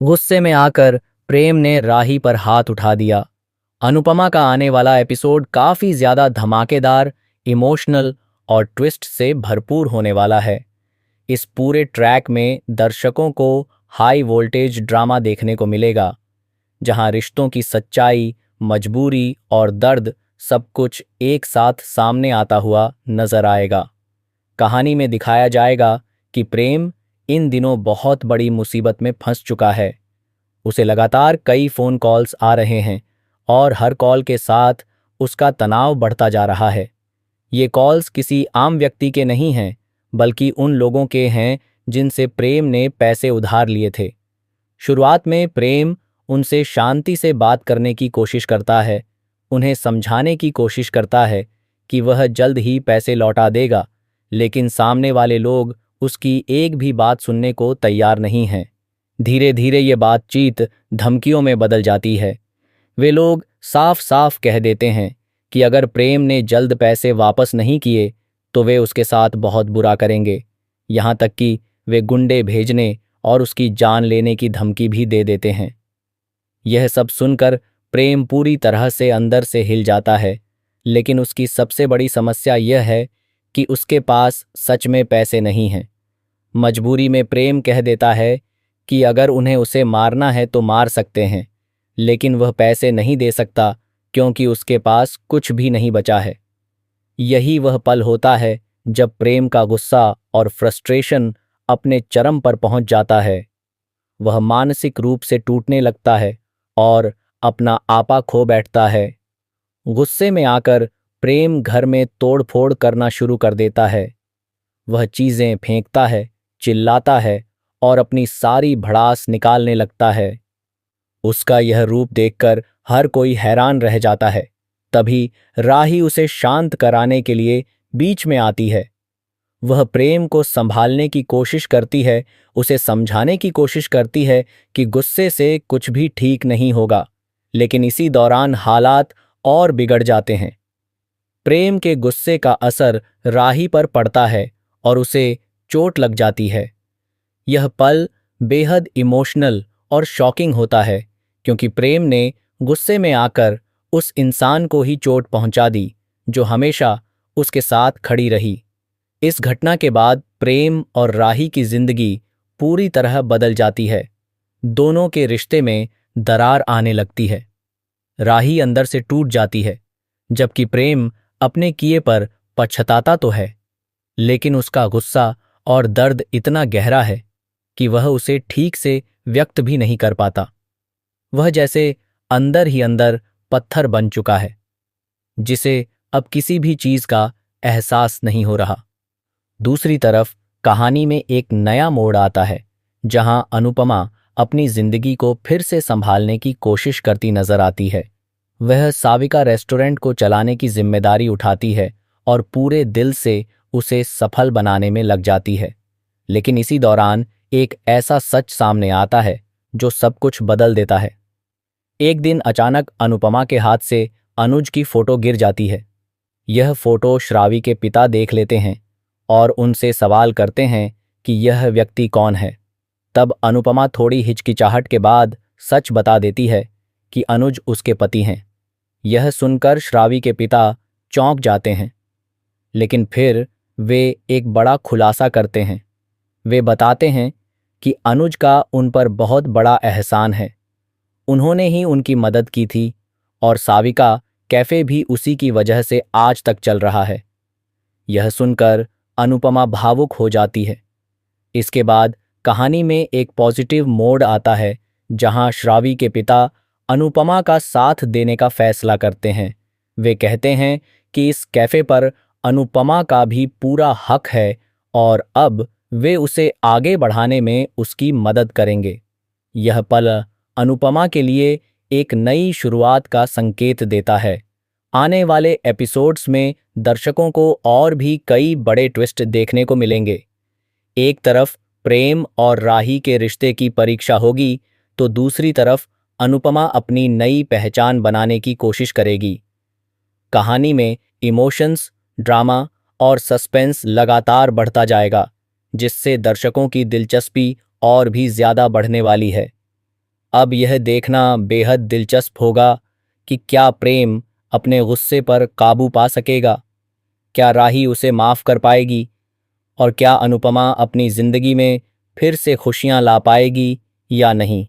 गुस्से में आकर प्रेम ने राही पर हाथ उठा दिया। अनुपमा का आने वाला एपिसोड काफी ज्यादा धमाकेदार, इमोशनल और ट्विस्ट से भरपूर होने वाला है। इस पूरे ट्रैक में दर्शकों को हाई वोल्टेज ड्रामा देखने को मिलेगा, जहां रिश्तों की सच्चाई, मजबूरी और दर्द सब कुछ एक साथ सामने आता हुआ नजर आएगा। कहानी में दिखाया जाएगा कि प्रेम इन दिनों बहुत बड़ी मुसीबत में फंस चुका है। उसे लगातार कई फोन कॉल्स आ रहे हैं और हर कॉल के साथ उसका तनाव बढ़ता जा रहा है। ये कॉल्स किसी आम व्यक्ति के नहीं हैं, बल्कि उन लोगों के हैं जिनसे प्रेम ने पैसे उधार लिए थे। शुरुआत में प्रेम उनसे शांति से बात करने की कोशिश करता है, उन्हें समझाने की कोशिश करता है कि वह जल्द ही पैसे लौटा देगा, लेकिन सामने वाले लोग उसकी एक भी बात सुनने को तैयार नहीं हैं। धीरे धीरे ये बातचीत धमकियों में बदल जाती है। वे लोग साफ साफ कह देते हैं कि अगर प्रेम ने जल्द पैसे वापस नहीं किए तो वे उसके साथ बहुत बुरा करेंगे। यहाँ तक कि वे गुंडे भेजने और उसकी जान लेने की धमकी भी दे देते हैं। यह सब सुनकर प्रेम पूरी तरह से अंदर से हिल जाता है, लेकिन उसकी सबसे बड़ी समस्या यह है कि उसके पास सच में पैसे नहीं हैं। मजबूरी में प्रेम कह देता है कि अगर उन्हें उसे मारना है तो मार सकते हैं, लेकिन वह पैसे नहीं दे सकता क्योंकि उसके पास कुछ भी नहीं बचा है। यही वह पल होता है जब प्रेम का गुस्सा और फ्रस्ट्रेशन अपने चरम पर पहुंच जाता है। वह मानसिक रूप से टूटने लगता है और अपना आपा खो बैठता है। गुस्से में आकर प्रेम घर में तोड़फोड़ करना शुरू कर देता है। वह चीजें फेंकता है, चिल्लाता है और अपनी सारी भड़ास निकालने लगता है। उसका यह रूप देखकर हर कोई हैरान रह जाता है। तभी राही उसे शांत कराने के लिए बीच में आती है। वह प्रेम को संभालने की कोशिश करती है, उसे समझाने की कोशिश करती है कि गुस्से से कुछ भी ठीक नहीं होगा, लेकिन इसी दौरान हालात और बिगड़ जाते हैं। प्रेम के गुस्से का असर राही पर पड़ता है और उसे चोट लग जाती है। यह पल बेहद इमोशनल और शॉकिंग होता है, क्योंकि प्रेम ने गुस्से में आकर उस इंसान को ही चोट पहुंचा दी जो हमेशा उसके साथ खड़ी रही। इस घटना के बाद प्रेम और राही की जिंदगी पूरी तरह बदल जाती है। दोनों के रिश्ते में दरार आने लगती है। राही अंदर से टूट जाती है, जबकि प्रेम अपने किए पर पछताता तो है, लेकिन उसका गुस्सा और दर्द इतना गहरा है कि वह उसे ठीक से व्यक्त भी नहीं कर पाता। वह जैसे अंदर ही अंदर पत्थर बन चुका है, जिसे अब किसी भी चीज का एहसास नहीं हो रहा। दूसरी तरफ कहानी में एक नया मोड़ आता है, जहां अनुपमा अपनी जिंदगी को फिर से संभालने की कोशिश करती नजर आती है। वह साविका रेस्टोरेंट को चलाने की जिम्मेदारी उठाती है और पूरे दिल से उसे सफल बनाने में लग जाती है। लेकिन इसी दौरान एक ऐसा सच सामने आता है जो सब कुछ बदल देता है। एक दिन अचानक अनुपमा के हाथ से अनुज की फोटो गिर जाती है। यह फोटो श्रावी के पिता देख लेते हैं और उनसे सवाल करते हैं कि यह व्यक्ति कौन है। तब अनुपमा थोड़ी हिचकिचाहट के बाद सच बता देती है कि अनुज उसके पति हैं। यह सुनकर श्रावी के पिता चौंक जाते हैं, लेकिन फिर वे एक बड़ा खुलासा करते हैं। वे बताते हैं कि अनुज का उन पर बहुत बड़ा एहसान है। उन्होंने ही उनकी मदद की थी और साविका कैफे भी उसी की वजह से आज तक चल रहा है। यह सुनकर अनुपमा भावुक हो जाती है। इसके बाद कहानी में एक पॉजिटिव मोड़ आता है, जहां श्रावी के पिता अनुपमा का साथ देने का फैसला करते हैं। वे कहते हैं कि इस कैफे पर अनुपमा का भी पूरा हक है और अब वे उसे आगे बढ़ाने में उसकी मदद करेंगे। यह पल अनुपमा के लिए एक नई शुरुआत का संकेत देता है। आने वाले एपिसोड्स में दर्शकों को और भी कई बड़े ट्विस्ट देखने को मिलेंगे। एक तरफ प्रेम और राही के रिश्ते की परीक्षा होगी, तो दूसरी तरफ अनुपमा अपनी नई पहचान बनाने की कोशिश करेगी। कहानी में इमोशंस, ड्रामा और सस्पेंस लगातार बढ़ता जाएगा, जिससे दर्शकों की दिलचस्पी और भी ज्यादा बढ़ने वाली है। अब यह देखना बेहद दिलचस्प होगा कि क्या प्रेम अपने गुस्से पर काबू पा सकेगा, क्या राही उसे माफ कर पाएगी और क्या अनुपमा अपनी जिंदगी में फिर से खुशियां ला पाएगी या नहीं।